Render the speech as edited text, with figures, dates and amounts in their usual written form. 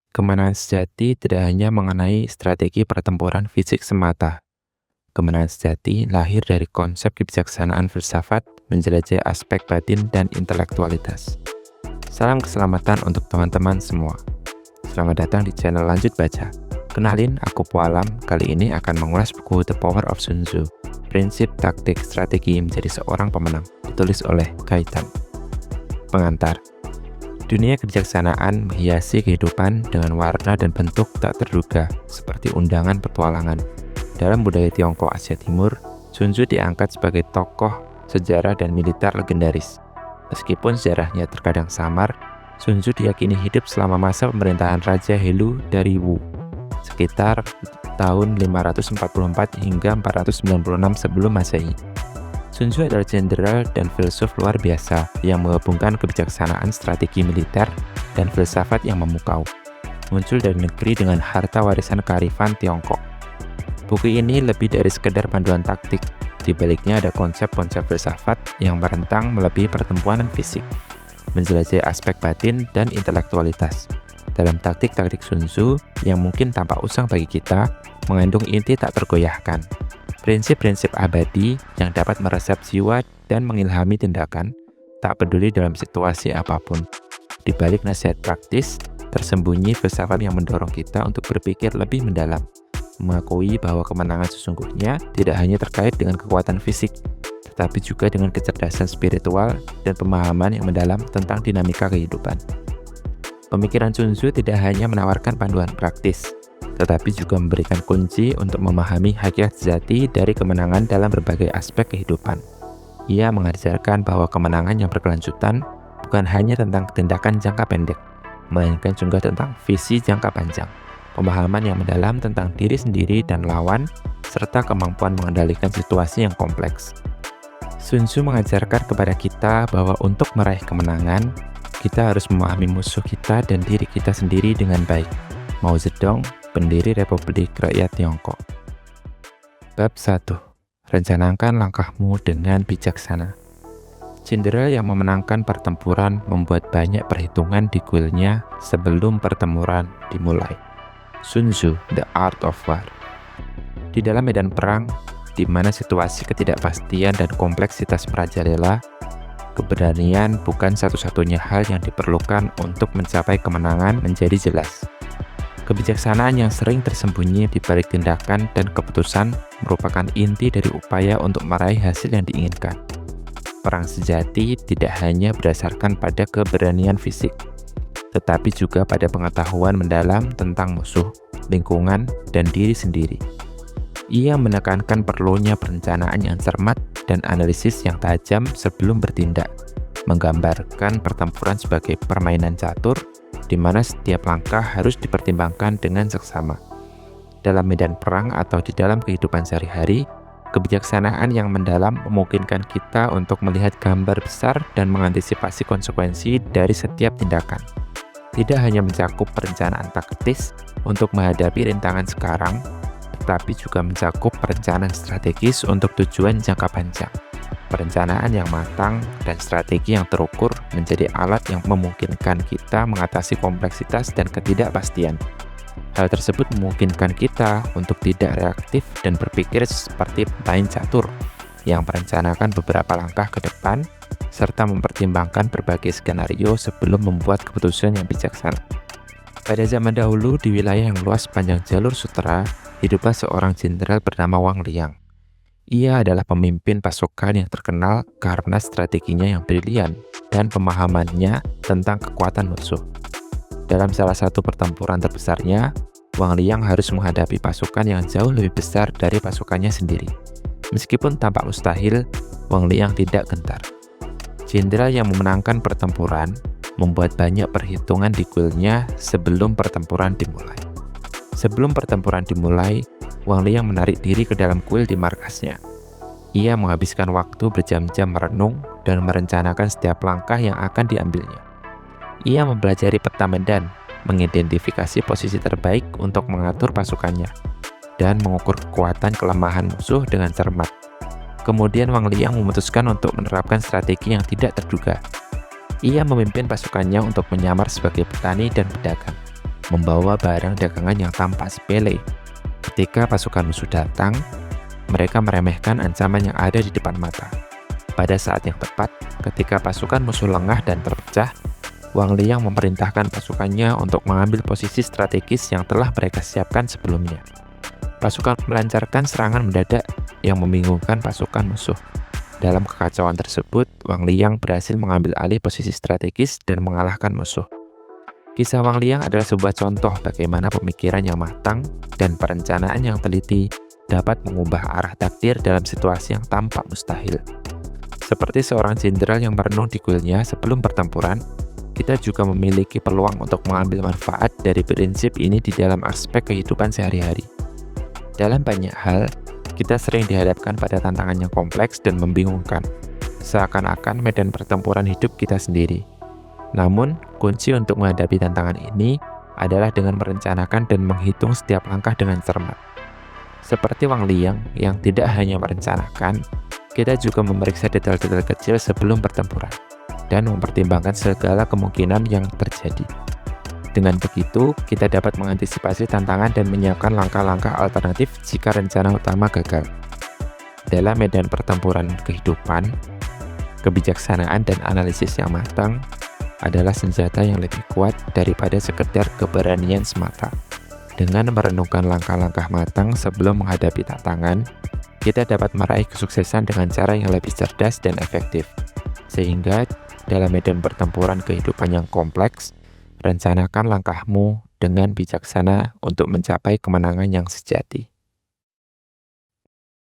Kemenangan sejati tidak hanya mengenai strategi pertempuran fisik semata. Kemenangan sejati lahir dari konsep kebijaksanaan filsafat, menjelajahi aspek batin dan intelektualitas. Salam keselamatan untuk teman-teman semua. Selamat datang di channel Lanjut Baca. Kenalin, aku Pualam. Kali ini akan mengulas buku The Power of Sun Tzu, Prinsip Taktik Strategi Menjadi Seorang Pemenang, ditulis oleh Kaitan. Pengantar. Dunia kebijaksanaan menghiasi kehidupan dengan warna dan bentuk tak terduga, seperti undangan petualangan. Dalam budaya Tiongkok Asia Timur, Sun Tzu diangkat sebagai tokoh sejarah dan militer legendaris. Meskipun sejarahnya terkadang samar, Sun Tzu diyakini hidup selama masa pemerintahan Raja Helu dari Wu, sekitar tahun 544 hingga 496 sebelum Masehi. Sun Tzu adalah jenderal dan filsuf luar biasa yang menggabungkan kebijaksanaan strategi militer dan filsafat yang memukau. Muncul dari negeri dengan harta warisan kearifan Tiongkok. Buku ini lebih dari sekedar panduan taktik. Di baliknya ada konsep-konsep filsafat yang merentang melebihi pertempuran fisik, menjelajahi aspek batin dan intelektualitas. Dalam taktik-taktik Sun Tzu yang mungkin tampak usang bagi kita, mengandung inti tak tergoyahkan. Prinsip-prinsip abadi yang dapat meresap jiwa dan mengilhami tindakan, tak peduli dalam situasi apapun. Di balik nasihat praktis, tersembunyi filsafat yang mendorong kita untuk berpikir lebih mendalam, mengakui bahwa kemenangan sesungguhnya tidak hanya terkait dengan kekuatan fisik, tetapi juga dengan kecerdasan spiritual dan pemahaman yang mendalam tentang dinamika kehidupan. Pemikiran Sun Tzu tidak hanya menawarkan panduan praktis, tetapi juga memberikan kunci untuk memahami hakikat sejati dari kemenangan dalam berbagai aspek kehidupan. Ia mengajarkan bahwa kemenangan yang berkelanjutan bukan hanya tentang tindakan jangka pendek, melainkan juga tentang visi jangka panjang, pemahaman yang mendalam tentang diri sendiri dan lawan, serta kemampuan mengendalikan situasi yang kompleks. Sun Tzu mengajarkan kepada kita bahwa untuk meraih kemenangan, kita harus memahami musuh kita dan diri kita sendiri dengan baik. Mao Zedong, pendiri Republik Rakyat Tiongkok. Bab 1. Rencanakan langkahmu dengan bijaksana. Jenderal yang memenangkan pertempuran membuat banyak perhitungan di kuilnya sebelum pertempuran dimulai. Sun Tzu, The Art of War. Di dalam medan perang, di mana situasi ketidakpastian dan kompleksitas merajalela, keberanian bukan satu-satunya hal yang diperlukan untuk mencapai kemenangan menjadi jelas. Kebijaksanaan yang sering tersembunyi di balik tindakan dan keputusan merupakan inti dari upaya untuk meraih hasil yang diinginkan. Perang sejati tidak hanya berdasarkan pada keberanian fisik, tetapi juga pada pengetahuan mendalam tentang musuh, lingkungan, dan diri sendiri. Ia menekankan perlunya perencanaan yang cermat dan analisis yang tajam sebelum bertindak, menggambarkan pertempuran sebagai permainan catur, di mana setiap langkah harus dipertimbangkan dengan seksama. Dalam medan perang atau di dalam kehidupan sehari-hari, kebijaksanaan yang mendalam memungkinkan kita untuk melihat gambar besar dan mengantisipasi konsekuensi dari setiap tindakan. Tidak hanya mencakup perencanaan taktis untuk menghadapi rintangan sekarang, tetapi juga mencakup perencanaan strategis untuk tujuan jangka panjang. Perencanaan yang matang dan strategi yang terukur menjadi alat yang memungkinkan kita mengatasi kompleksitas dan ketidakpastian. Hal tersebut memungkinkan kita untuk tidak reaktif dan berpikir seperti pemain catur yang merencanakan beberapa langkah ke depan serta mempertimbangkan berbagai skenario sebelum membuat keputusan yang bijaksana. Pada zaman dahulu, di wilayah yang luas sepanjang jalur sutera, hiduplah seorang jenderal bernama Wang Liang. Ia adalah pemimpin pasukan yang terkenal karena strateginya yang brilian dan pemahamannya tentang kekuatan musuh. Dalam salah satu pertempuran terbesarnya, Wang Liang harus menghadapi pasukan yang jauh lebih besar dari pasukannya sendiri. Meskipun tampak mustahil, Wang Liang tidak gentar. Jenderal yang memenangkan pertempuran membuat banyak perhitungan di kuilnya sebelum pertempuran dimulai. Sebelum pertempuran dimulai, Wang Liang menarik diri ke dalam kuil di markasnya. Ia menghabiskan waktu berjam-jam merenung dan merencanakan setiap langkah yang akan diambilnya. Ia mempelajari peta medan, mengidentifikasi posisi terbaik untuk mengatur pasukannya, dan mengukur kekuatan kelemahan musuh dengan cermat. Kemudian Wang Liang memutuskan untuk menerapkan strategi yang tidak terduga. Ia memimpin pasukannya untuk menyamar sebagai petani dan pedagang. membawa barang dagangan yang tampak sepele. Ketika pasukan musuh datang, mereka meremehkan ancaman yang ada di depan mata. Pada saat yang tepat, ketika pasukan musuh lengah dan terpecah, Wang Liang memerintahkan pasukannya untuk mengambil posisi strategis yang telah mereka siapkan sebelumnya. Pasukan melancarkan serangan mendadak yang membingungkan pasukan musuh. Dalam kekacauan tersebut, Wang Liang berhasil mengambil alih posisi strategis dan mengalahkan musuh. Kisah Wang Liang adalah sebuah contoh bagaimana pemikiran yang matang dan perencanaan yang teliti dapat mengubah arah takdir dalam situasi yang tampak mustahil. Seperti seorang jenderal yang merenung di goalnya sebelum pertempuran, kita juga memiliki peluang untuk mengambil manfaat dari prinsip ini di dalam aspek kehidupan sehari-hari. Dalam banyak hal, kita sering dihadapkan pada tantangan yang kompleks dan membingungkan, seakan-akan medan pertempuran hidup kita sendiri. Namun, kunci untuk menghadapi tantangan ini adalah dengan merencanakan dan menghitung setiap langkah dengan cermat. Seperti Wang Liang yang tidak hanya merencanakan, kita juga memeriksa detail-detail kecil sebelum pertempuran dan mempertimbangkan segala kemungkinan yang terjadi. Dengan begitu, kita dapat mengantisipasi tantangan dan menyiapkan langkah-langkah alternatif jika rencana utama gagal. Dalam medan pertempuran kehidupan, kebijaksanaan dan analisis yang matang adalah senjata yang lebih kuat daripada sekedar keberanian semata. Dengan merenungkan langkah-langkah matang sebelum menghadapi tantangan, kita dapat meraih kesuksesan dengan cara yang lebih cerdas dan efektif. Sehingga, dalam medan pertempuran kehidupan yang kompleks, rencanakan langkahmu dengan bijaksana untuk mencapai kemenangan yang sejati.